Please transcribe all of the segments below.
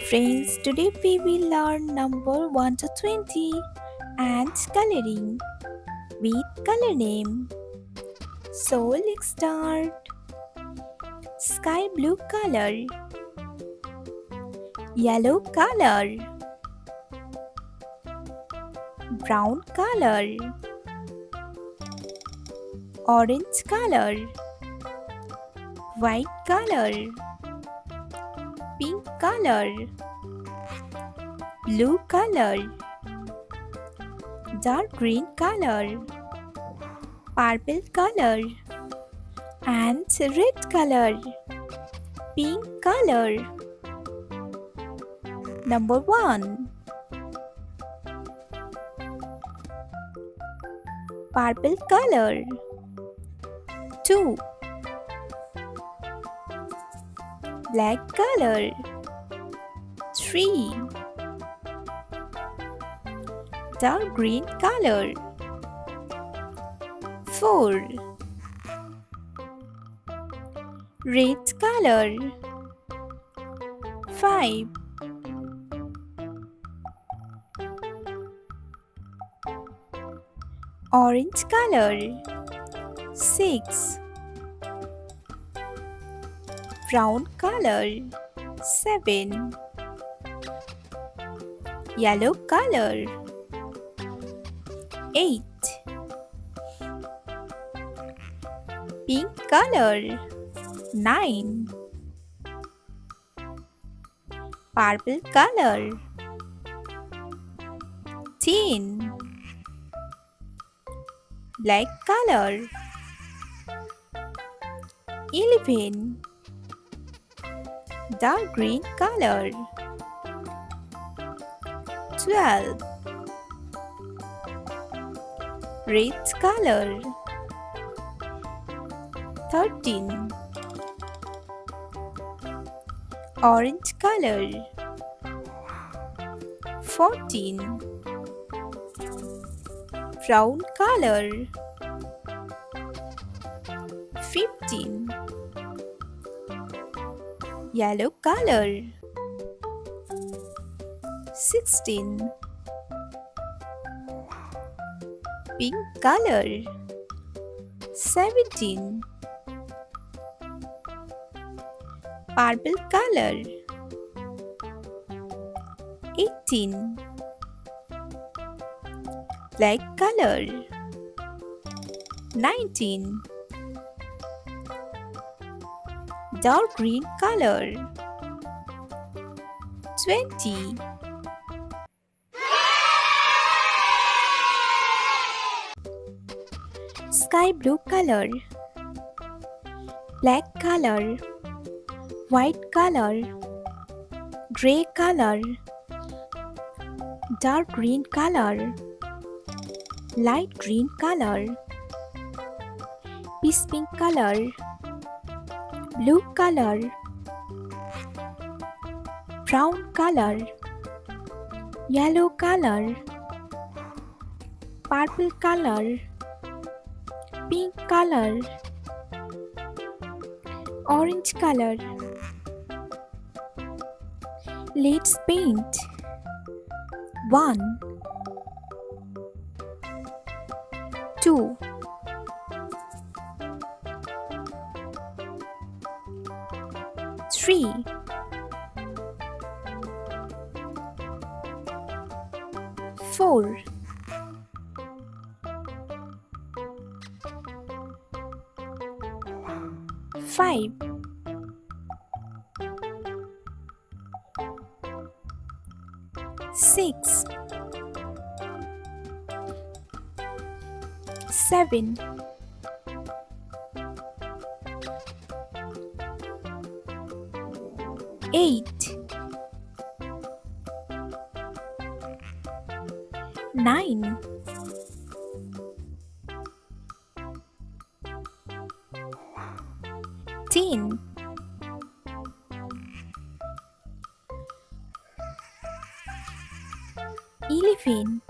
Friends, today we will learn number 1 to 20 and coloring with color name. So let's start. Sky blue color, yellow color, brown color, orange color, white color, pink color, blue color, dark green color, purple color, and red color, pink color. Number 1. Purple color. 2. Black color. 3. Dark green color. 4. Red color. 5. Orange color. 6. Brown color. 7. Yellow color. 8. Pink color. 9. Purple color. 10. Black color. 11. Dark green color. 12. Red color. 13. Orange color. 14. Brown color. 15. Yellow color. 16. Pink color. 17. Purple color. 18. Black color. 19. Dark green color. 20. Sky blue color. Black color. White color. Gray color. Dark green color. Light green color. Peace pink color. Blue color. Brown color. Yellow color. Purple color. Pink color. Orange color. Let's paint. 1. 2. 3. 4. 5. 6. 7. 8. 9. 10. 11.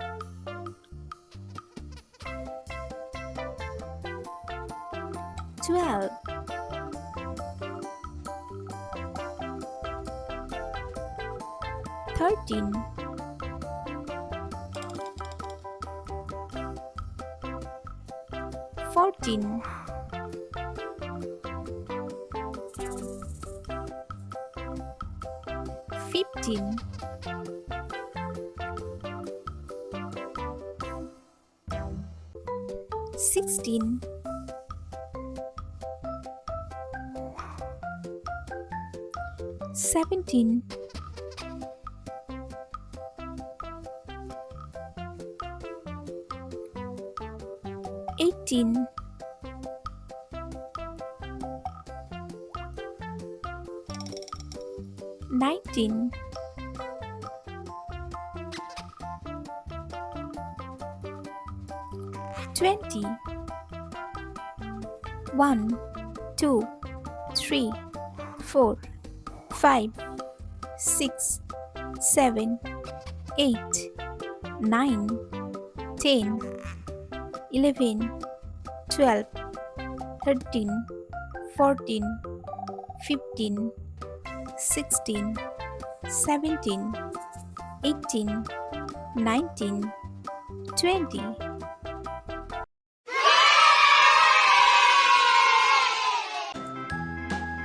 12. 13. 13, 14, 15, 16, 17, 18, 19, 20, 1, 2, 3, 4, 5, 6, 7, 8, 9, 10, 11, 12, 13, 14, 15, 16, 17, 18, 19, 20.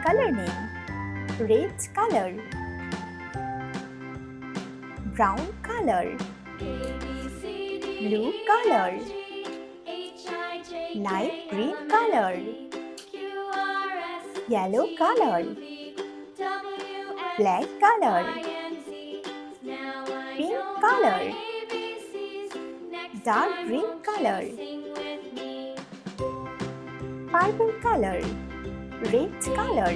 Color name: red color, brown color, blue color, light green color, yellow color, black color, pink color, dark green color, purple color, red color.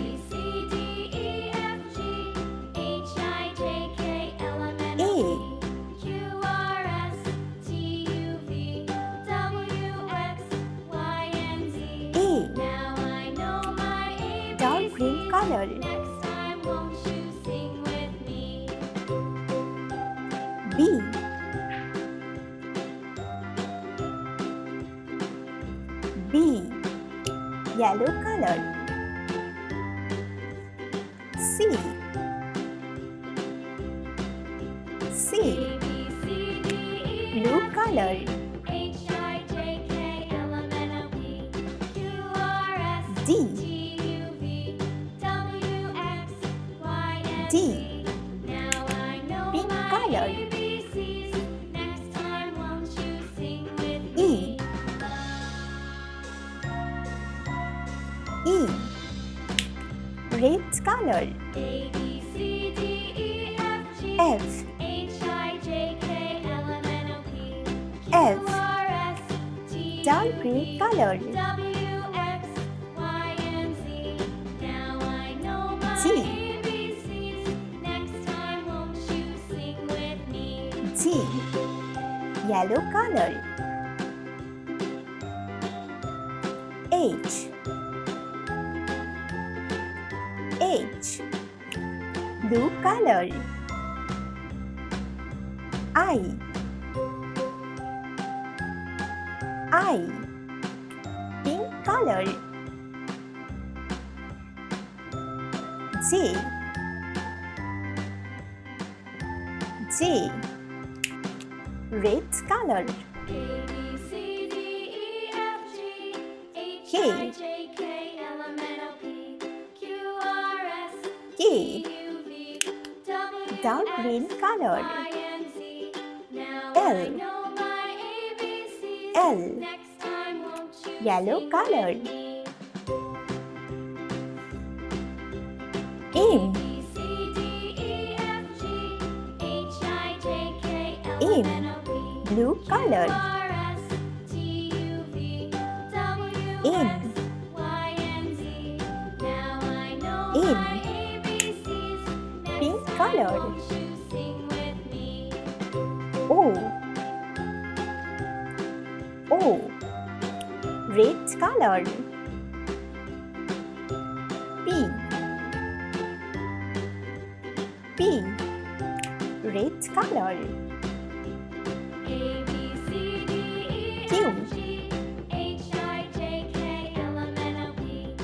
Dark green color. Next time, won't you sing with me? B. B. Yellow color. C. C. Blue color. D. D. Now I know Pink my color. ABCs. Next time, won't you sing with me? E. E. Red color. A, B, C, D, E, F, G, F. H, I, J, K, L, M, N, O, P, Q, F. R, S, T, Dark U, green V, color. W, X, Y, and Z. Now I know my G. ABCs. Next time, won't you sing with me? G. Yellow color. H. H. Blue color. I. I. Pink color. J. J. Red color. A, B, C, D, E, F, G, H, K. I, J, K, L, M, N, O, P, Q, R, S, K. T, U, V, W, Dark X, green color. Y, and Z. Now L. I know my ABCs. L. Next time, won't you Yellow sing color. with me? M. B, C, D, E, F, G, H, I, J, K, L, M, N, O, P, Blue color. Q, R, S, T, U, V, W, N. X, Y, and Z. Now I know N. my ABCs. Next Pink time, color. won't you sing with me? O. O. Red color. P. P. Red color. A, B, C, D, E, Q. F, G, H, I, J, K, L, M, N, O, P,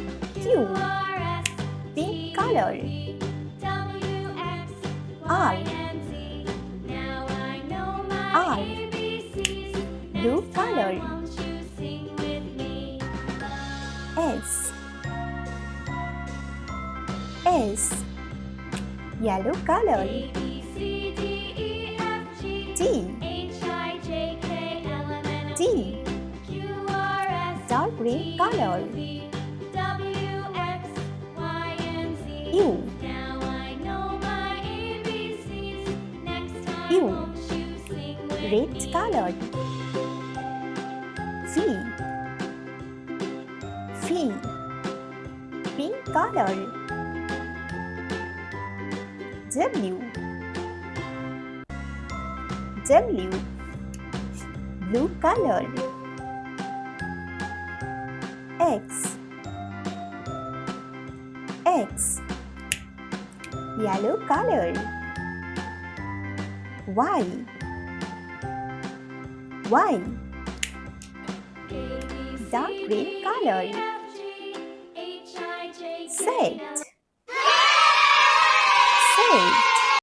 Q. R, S, Pink color. T, U, V, W, X, R. Y, and Z. blue This color. time won't you sing with me? S, S, yellow color. A, B, C, D, E, F, G, T, H, I, J, K, L, M, N, O, T, P, Q, R, S, dark green T, color. U, V, W, X, Y, and Z. U, Now I know my ABCs. Next time U, won't you sing with red me? color. V, V, pink color. W, W, blue color. X, X, yellow color. Y, Y, dark green color. Z, Z,